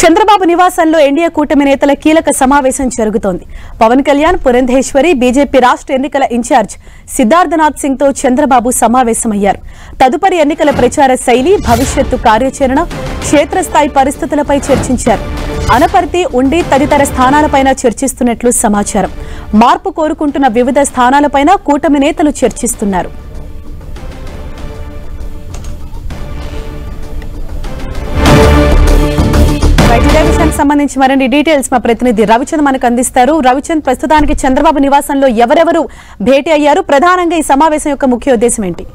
చంద్రబాబు నివాసంలో ఎన్డీఏ కూటమి నేతల కీలక సమావేశం జరుగుతోంది. పవన్ కళ్యాణ్, పురంధేశ్వరి, బీజేపీ రాష్ట్ర ఎన్నికల ఇన్ఛార్జ్ సిద్ధార్థనాథ్ సింగ్ తో చంద్రబాబు సమావేశమయ్యారు. తదుపరి ఎన్నికల ప్రచార శైలి, భవిష్యత్తు కార్యాచరణ, క్షేత్రస్థాయి పరిస్థితులపై చర్చించారు. అనపర్తి, ఉండి తదితర స్థానాలపైన చర్చిస్తున్నట్లు సమాచారం. మార్పు కోరుకుంటున్న వివిధ స్థానాలపైన కూటమి నేతలు చర్చిస్తున్నారు. ఇదే విషయానికి సంబంధించి మరిన్ని డీటెయిల్స్ మా ప్రతినిధి రవిచంద్ మనకు అందిస్తారు. రవిచంద్, ప్రస్తుతానికి చంద్రబాబు నివాసంలో ఎవరెవరు భేటీ అయ్యారు? ప్రధానంగా ఈ సమావేశం యొక్క ముఖ్య ఉద్దేశం ఏంటి?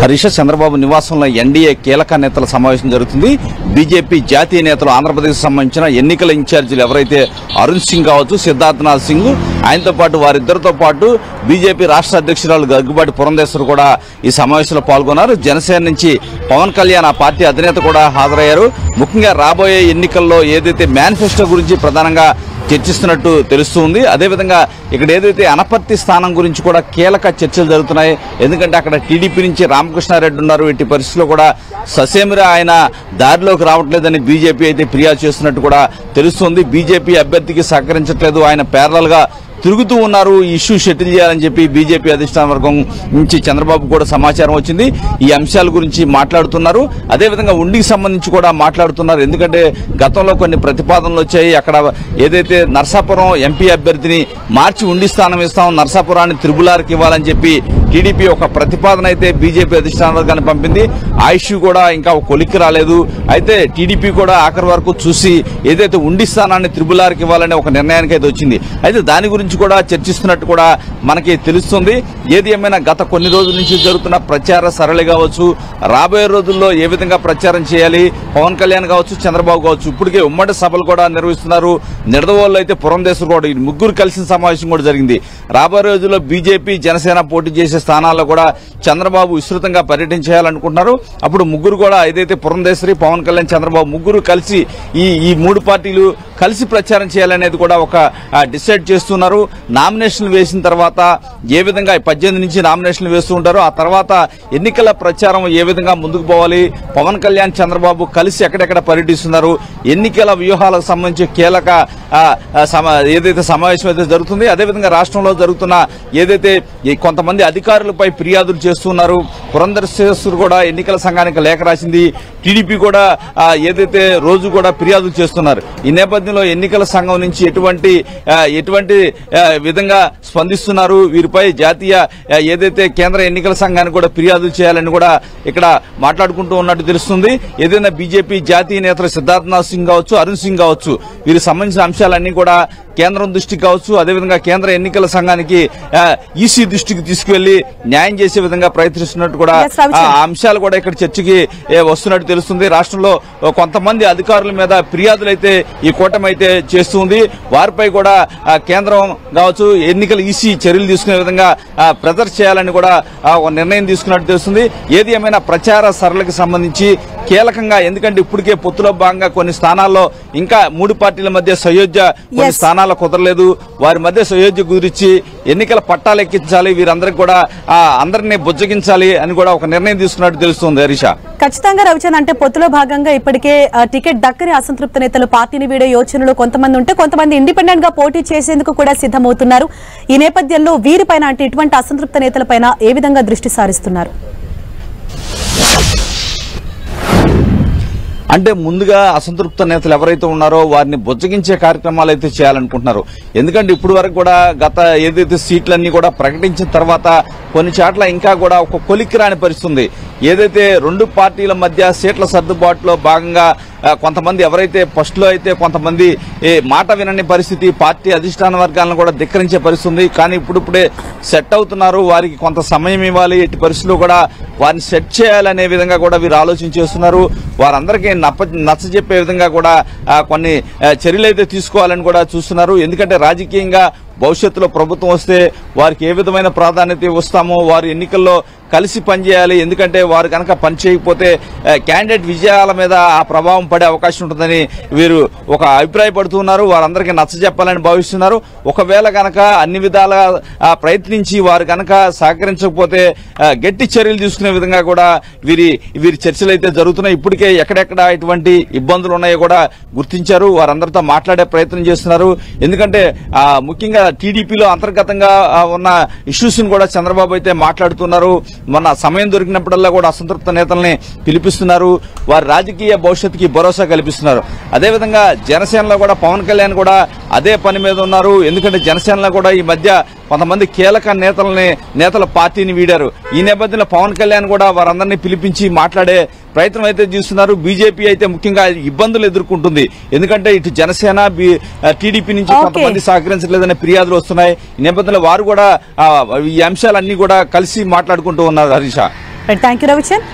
హరీష, చంద్రబాబు నివాసంలో ఎన్డీఏ కీలక నేతల సమావేశం జరుగుతుంది. బీజేపీ జాతీయ నేతలు, ఆంధ్రప్రదేశ్ సంబంధించిన ఎన్నికల ఇన్ఛార్జీలు ఎవరైతే అరుణ్ సింగ్ కావచ్చు, సిద్ధార్థనాథ్ సింగ్, ఆయనతో పాటు వారిద్దరితో పాటు బీజేపీ రాష్ట్ర అధ్యక్షురాలు గగ్గుబాటి పురంధేశ్వరి కూడా ఈ సమావేశంలో పాల్గొన్నారు. జనసేన నుంచి పవన్ కళ్యాణ్, ఆ పార్టీ అధినేత కూడా హాజరయ్యారు. ముఖ్యంగా రాబోయే ఎన్నికల్లో ఏదైతే మేనిఫెస్టో గురించి ప్రధానంగా చర్చిస్తున్నట్టు తెలుస్తుంది. అదేవిధంగా ఇక్కడ ఏదైతే అనపర్తి స్థానం గురించి కూడా కీలక చర్చలు జరుగుతున్నాయి. ఎందుకంటే అక్కడ టీడీపీ నుంచి రామకృష్ణారెడ్డి ఉన్నారు. ఇట్టి పరిస్థితుల్లో కూడా ససేమిరా ఆయన దారిలోకి రావట్లేదని బీజేపీ అయితే ఫిర్యాదు చేస్తున్నట్టు కూడా తెలుస్తుంది. బీజేపీ అభ్యర్థికి సహకరించట్లేదు, ఆయన ప్యారలల్ గా తిరుగుతూ ఉన్నారు. ఈ ఇష్యూ సెటిల్ చేయాలని చెప్పి బీజేపీ అధిష్టాన వర్గం నుంచి చంద్రబాబు కూడా సమాచారం వచ్చింది. ఈ అంశాల గురించి మాట్లాడుతున్నారు. అదేవిధంగా ఉండికి సంబంధించి కూడా మాట్లాడుతున్నారు. ఎందుకంటే గతంలో కొన్ని ప్రతిపాదనలు వచ్చాయి. అక్కడ ఏదైతే నర్సాపురం ఎంపీ అభ్యర్థిని మార్చి ఉండి స్థానం ఇస్తాం, నర్సాపురాన్ని త్రిబులార్కి ఇవ్వాలని చెప్పి టీడీపీ ఒక ప్రతిపాదన అయితే బీజేపీ అధిష్టాన వర్గాన్ని పంపింది. ఆ ఇష్యూ కూడా ఇంకా కొలిక్కి రాలేదు. అయితే టీడీపీ కూడా ఆఖరి వరకు చూసి ఏదైతే ఉండి స్థానాన్ని త్రిబులార్కి ఇవ్వాలనే ఒక నిర్ణయానికి అయితే వచ్చింది. అయితే దాని గురించి కూడా చర్చిస్తున్నట్టు కూడా మనకి తెలుస్తుంది. ఏది ఏమైనా గత కొన్ని రోజుల నుంచి జరుగుతున్న ప్రచార సరళి కావచ్చు, రాబోయే రోజుల్లో ఏ విధంగా ప్రచారం చేయాలి, పవన్ కళ్యాణ్ కావచ్చు, చంద్రబాబు కావచ్చు, ఇప్పటికే ఉమ్మడి సభలు కూడా నిర్వహిస్తున్నారు. నిడదవోల్లో అయితే పురంధేశ్వరి కూడా, ఈ ముగ్గురు కలిసిన సమావేశం కూడా జరిగింది. రాబోయే రోజుల్లో బీజేపీ, జనసేన పోటీ చేసే స్థానాల్లో కూడా చంద్రబాబు విస్తృతంగా పర్యటించాలనుకుంటున్నారు. అప్పుడు ముగ్గురు కూడా ఏదైతే పురంధేశ్వరి, పవన్ కళ్యాణ్, చంద్రబాబు ముగ్గురు కలిసి ఈ మూడు పార్టీలు కలిసి ప్రచారం చేయాలనేది కూడా ఒక డిసైడ్ చేస్తున్నారు. నామినేషన్లు వేసిన తర్వాత ఏ విధంగా 18 నుంచి నామినేషన్లు వేస్తూ ఉంటారో, ఆ తర్వాత ఎన్నికల ప్రచారం ఏ విధంగా ముందుకు పోవాలి, పవన్ కళ్యాణ్, చంద్రబాబు కలిసి ఎక్కడెక్కడ పర్యటిస్తున్నారు, ఎన్నికల వ్యూహాలకు సంబంధించి కీలక ఏదైతే సమావేశం అయితే జరుగుతుంది. అదేవిధంగా రాష్ట్రంలో జరుగుతున్న ఏదైతే కొంతమంది అధికారులపై ఫిర్యాదులు చేస్తున్నారు. పురంధేశ్వరి కూడా ఎన్నికల సంఘానికి లేఖ రాసింది. టీడీపీ కూడా ఏదైతే రోజు కూడా ఫిర్యాదులు చేస్తున్నారు. ఈ నేపథ్యంలో ఎన్నికల సంఘం నుంచి ఎటువంటి విధంగా స్పందిస్తున్నారు, వీరిపై జాతీయ ఏదైతే కేంద్ర ఎన్నికల సంఘానికి కూడా ఫిర్యాదులు చేయాలని కూడా ఇక్కడ మాట్లాడుకుంటూ ఉన్నట్టు తెలుస్తుంది. ఏదైనా బీజేపీ జాతీయ నేతలు సిద్ధార్థనాథ్ సింగ్ కావచ్చు, అరుణ్ సింగ్ కావచ్చు, వీరికి సంబంధించిన అంశాలన్నీ కూడా కేంద్రం దృష్టికి కావచ్చు, అదేవిధంగా కేంద్ర ఎన్నికల సంఘానికి ఈసీ దృష్టికి తీసుకువెళ్లి న్యాయం చేసే విధంగా ప్రయత్నిస్తున్నట్టు కూడా ఆ అంశాలు కూడా ఇక్కడ చర్చకి వస్తున్నట్టు తెలుస్తుంది. రాష్ట్రంలో కొంతమంది అధికారుల మీద ఫిర్యాదులైతే ఈ కూటమి అయితే చేస్తుంది. వారిపై కూడా కేంద్రం కావచ్చు, ఎన్నికల ఈసీ చర్యలు తీసుకునే విధంగా ప్రెజర్ చేయాలని కూడా ఒక నిర్ణయం తీసుకున్నట్టు తెలుస్తుంది. ఏది ఏమైనా ప్రచార సరళికి సంబంధించి కీలకంగా, ఎందుకంటే ఇప్పటికే పొత్తులో భాగంగా కొన్ని స్థానాల్లో ఇంకా మూడు పార్టీల మధ్య సయోధ్య కొన్ని స్థానాల్లో కుదరలేదు. వారి మధ్య సయోధ్య కుదిరించి ఎన్నికల పట్టాలు ఎక్కించాలి, వీరందరికీ కూడా అందరినీ బుజ్జగించాలి అని కూడా ఒక నిర్ణయం తీసుకున్నట్టు తెలుస్తుంది. హరీష, ఖచ్చితంగా రవిచంద్, అంటే పొత్తులో భాగంగా ఇప్పటికే టికెట్ దక్కని అసంతృప్త నేతలు పార్టీని వీడే యోచనలో కొంతమంది ఉంటే, కొంతమంది ఇండిపెండెంట్ గా పోటీ చేసేందుకు కూడా సిద్దమవుతున్నారు. ఈ నేపథ్యంలో వీరిపైన, అంటే ఇటువంటి అసంతృప్త నేతలపైన ఏ విధంగా దృష్టి సారిస్తున్నారు? అంటే ముందుగా అసంతృప్త నేతలు ఎవరైతే ఉన్నారో వారిని బుజ్జగించే కార్యక్రమాలు అయితే చేయాలనుకుంటున్నారు. ఎందుకంటే ఇప్పుడు వరకు కూడా గత ఏదైతే సీట్లన్నీ కూడా ప్రకటించిన తర్వాత కొన్ని చోట్ల ఇంకా కూడా ఒక కొలిక్కి రాని పరిస్థితుంది. ఏదైతే రెండు పార్టీల మధ్య సీట్ల సర్దుబాటులో భాగంగా కొంతమంది ఎవరైతే ఫస్ట్ లో అయితే కొంతమంది మాట వినని పరిస్థితి, పార్టీ అధిష్టాన వర్గాలను కూడా ధిక్కరించే పరిస్థితి. కానీ ఇప్పుడిప్పుడే సెట్ అవుతున్నారు. వారికి కొంత సమయం ఇవ్వాలి, ఎట్టి పరిస్థితుల్లో కూడా వారిని సెట్ చేయాలనే విధంగా కూడా వీరు ఆలోచన చేస్తున్నారు. వారందరికీ నచ్చజెప్పే విధంగా కూడా కొన్ని చర్యలు అయితే తీసుకోవాలని కూడా చూస్తున్నారు. ఎందుకంటే రాజకీయంగా భవిష్యత్తులో ప్రభుత్వం వస్తే వారికి ఏ విధమైన ప్రాధాన్యత ఇస్తామో, వారు ఎన్నికల్లో కలిసి పనిచేయాలి. ఎందుకంటే వారు కనుక పని చేయకపోతే క్యాండిడేట్ విజయాల మీద ఆ ప్రభావం పడే అవకాశం ఉంటుందని వీరు ఒక అభిప్రాయపడుతున్నారు. వారందరికీ నచ్చ చెప్పాలని భావిస్తున్నారు. ఒకవేళ కనుక అన్ని విధాలుగా ప్రయత్నించి వారు కనుక సహకరించకపోతే గట్టి చర్యలు తీసుకునే విధంగా కూడా వీరి చర్చలు అయితే జరుగుతున్నాయి. ఇప్పటికే ఎక్కడెక్కడ ఎటువంటి ఇబ్బందులు ఉన్నాయో కూడా గుర్తించారు. వారందరితో మాట్లాడే ప్రయత్నం చేస్తున్నారు. ఎందుకంటే ముఖ్యంగా టీడీపీలో అంతర్గతంగా ఉన్న ఇష్యూస్ కూడా చంద్రబాబు అయితే మాట్లాడుతున్నారు. మొన్న సమయం దొరికినప్పుడల్లా కూడా అసంతృప్త నేతల్ని పిలిపిస్తున్నారు. వారి రాజకీయ భవిష్యత్తుకి భరోసా కల్పిస్తున్నారు. అదేవిధంగా జనసేనలో కూడా పవన్ కళ్యాణ్ కూడా అదే పని మీద ఉన్నారు. ఎందుకంటే జనసేనలో కూడా ఈ మధ్య కొంతమంది కీలక నేతల పార్టీని వీడారు. ఈ నేపథ్యంలో పవన్ కళ్యాణ్ కూడా వారందరినీ పిలిపించి మాట్లాడే ప్రయత్నం అయితే చేస్తున్నారు. బీజేపీ అయితే ముఖ్యంగా ఇబ్బందులు ఎదుర్కొంటుంది. ఎందుకంటే ఇటు జనసేన టీడీపీ నుంచి కొంతమంది సహకరించలేదనే ఫిర్యాదులు వస్తున్నాయి. ఈ నేపథ్యంలో వారు కూడా ఈ అంశాలన్నీ కూడా కలిసి మాట్లాడుకుంటూ ఉన్నారు. Harisha, thank you Ravichand.